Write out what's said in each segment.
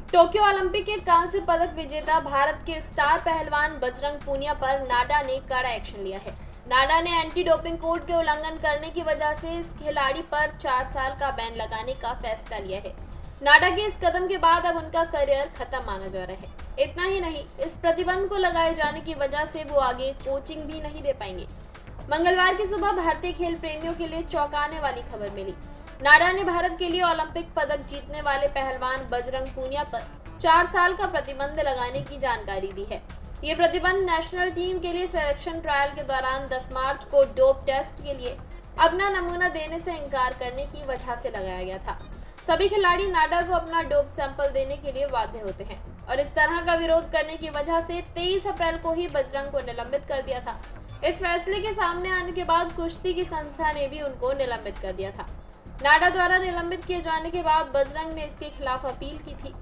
Tokyo Olympic के कांस्य पदक विजेता भारत के स्टार पहलवान बजरंग पूनिया पर नाडा ने कड़ा एक्शन लिया है। नाडा ने एंटी डोपिंग कोड के उल्लंघन करने की वजह से इस खिलाड़ी पर 4 साल का बैन लगाने का फैसला लिया है। नाडा के इस कदम के बाद अब उनका करियर खत्म माना जा रहा है। इतना ही नहीं, इस प्रतिबंध को लगाए जाने की वजह से वो आगे कोचिंग भी नहीं दे पाएंगे। मंगलवार की सुबह भारतीय खेल प्रेमियों के लिए चौंकाने वाली खबर मिली। नाडा ने भारत के लिए ओलंपिक पदक जीतने वाले पहलवान बजरंग पूनिया पर 4 साल का प्रतिबंध लगाने की जानकारी दी है। ये प्रतिबंध नेशनल टीम के लिए सिलेक्शन ट्रायल के दौरान 10 मार्च को डोप टेस्ट के लिए अपना नमूना देने से इनकार करने की वजह से लगाया गया था। सभी खिलाड़ी नाडा को अपना डोप सैंपल देने के लिए बाध्य होते हैं और इस तरह का विरोध करने की वजह से 23 अप्रैल को ही बजरंग को निलंबित कर दिया था। इस फैसले के सामने आने के बाद कुश्ती की संस्था ने भी उनको निलंबित कर दिया था। नाडा द्वारा निलंबित किए जाने के बाद बजरंग ने इसके खिलाफ अपील की थी।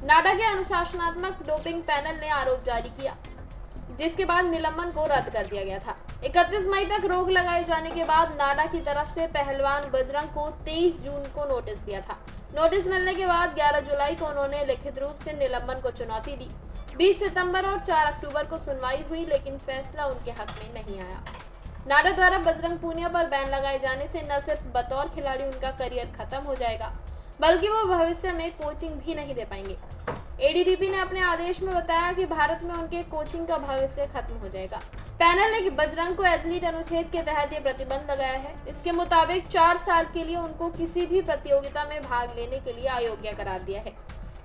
नाडा के अनुशासनात्मक डोपिंग पैनल ने आरोप जारी किया, जिसके बाद निलंबन को रद्द कर दिया गया था। 31 मई तक रोक लगाए जाने के बाद नाडा की तरफ से पहलवान बजरंग को 23 जून को नोटिस दिया था। नोटिस मिलने के बाद 11 जुलाई को उन्होंने लिखित रूप से निलंबन को चुनौती दी। 20 सितंबर और 4 अक्टूबर को सुनवाई हुई, लेकिन फैसला उनके हक में नहीं आया। नाडा द्वारा बजरंग पूनिया पर बैन लगाए जाने से न सिर्फ बतौर खिलाड़ी उनका करियर खत्म हो जाएगा, बल्कि वो भविष्य में कोचिंग भी नहीं दे पाएंगे। एडीडीपी ने अपने आदेश में बताया कि भारत में उनके कोचिंग का भविष्य खत्म हो जाएगा। पैनल ने बजरंग को एथलीट अनुच्छेद के तहत ये प्रतिबंध लगाया है। इसके मुताबिक 4 साल के लिए उनको किसी भी प्रतियोगिता में भाग लेने के लिए अयोग्य करार दिया है।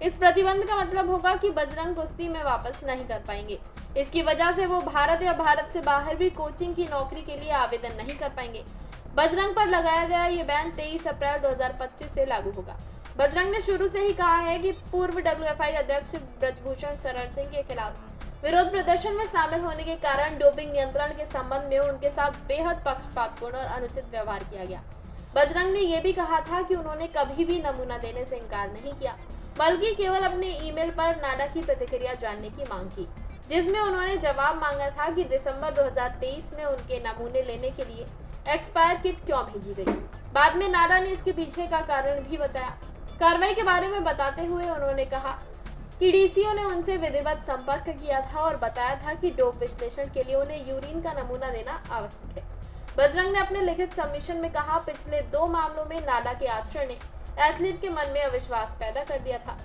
इस प्रतिबंध का मतलब होगा कि बजरंग कुश्ती में वापस नहीं कर पाएंगे। इसकी वजह से वो भारत या भारत से बाहर भी कोचिंग की नौकरी के लिए आवेदन नहीं कर पाएंगे। बजरंग पर लगाया गया ये बैन 23 अप्रैल 2025 से लागू होगा। बजरंग ने शुरू से ही कहा है कि पूर्व WFI अध्यक्ष ब्रजभूषण शरण सिंह के खिलाफ विरोध प्रदर्शन में शामिल होने के कारण डोपिंग नियंत्रण के संबंध में उनके साथ बेहद पक्षपातपूर्ण और अनुचित व्यवहार किया गया। बजरंग ने यह भी कहा था कि उन्होंने कभी भी नमूना देने से इनकार नहीं किया, बल्कि केवल अपने ईमेल पर नाडा की प्रतिक्रिया जानने की मांग की, जिसमें उन्होंने जवाब मांगा था कि दिसंबर 2023 में उनके नमूने लेने के लिए एक्सपायर किट क्यों भेजी गई। बाद में नाडा ने इसके पीछे का कारण भी बताया। कार्रवाई के बारे में बताते हुए उन्होंने कहा कि डीसीओ ने उनसे विधिवत संपर्क किया था और बताया था कि डोप विश्लेषण के लिए उन्हें यूरिन का नमूना देना आवश्यक है। बजरंग ने अपने लिखित सबमिशन में कहा, पिछले 2 मामलों में नाडा के आचरण ने एथलीट के मन में अविश्वास पैदा कर दिया था,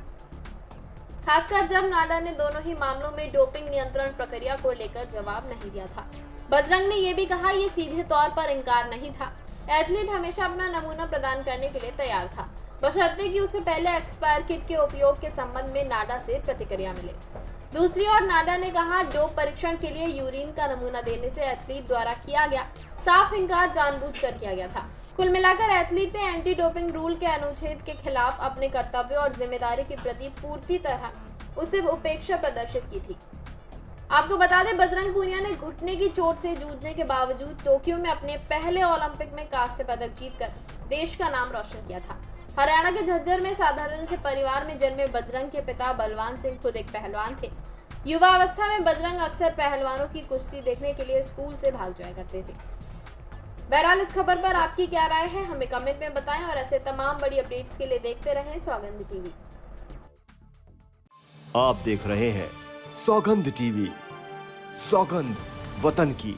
खासकर जब नाडा ने दोनों ही मामलों में डोपिंग नियंत्रण प्रक्रिया को लेकर जवाब नहीं दिया था। बजरंग ने यह भी कहा, यह सीधे तौर पर इनकार नहीं था। एथलीट हमेशा अपना नमूना प्रदान करने के लिए तैयार था, बशर्ते कि उसे पहले एक्सपायर किट के उपयोग के संबंध में नाडा से प्रतिक्रिया मिले। दूसरी ओर नाडा ने कहा, डोप परीक्षण के लिए यूरिन का नमूना देने से एथलीट द्वारा किया गया साफ इनकार जानबूझकर किया गया था। कुल मिलाकर एथलीट ने एंटी डोपिंग रूल के अनुच्छेद के खिलाफ अपने कर्तव्य और जिम्मेदारी के प्रति पूरी तरह उसे उपेक्षा प्रदर्शित की थी। आपको बता दें, बजरंग पूनिया ने घुटने की चोट से जूझने के बावजूद टोक्यो में अपने पहले ओलंपिक में कांस्य पदक जीतकर देश का नाम रोशन किया था। हरियाणा के झज्जर में साधारण से परिवार में जन्मे बजरंग के पिता बलवान सिंह खुद एक पहलवान थे। युवा अवस्था में बजरंग अक्सर पहलवानों की कुश्ती देखने के लिए स्कूल से भाग जाया करते थे। बहरहाल, इस खबर पर आपकी क्या राय है, हमें कमेंट में बताएं और ऐसे तमाम बड़ी अपडेट्स के लिए देखते रहें सौगंध टीवी। आप देख रहे हैं सौगंध टीवी, सौगंध वतन की।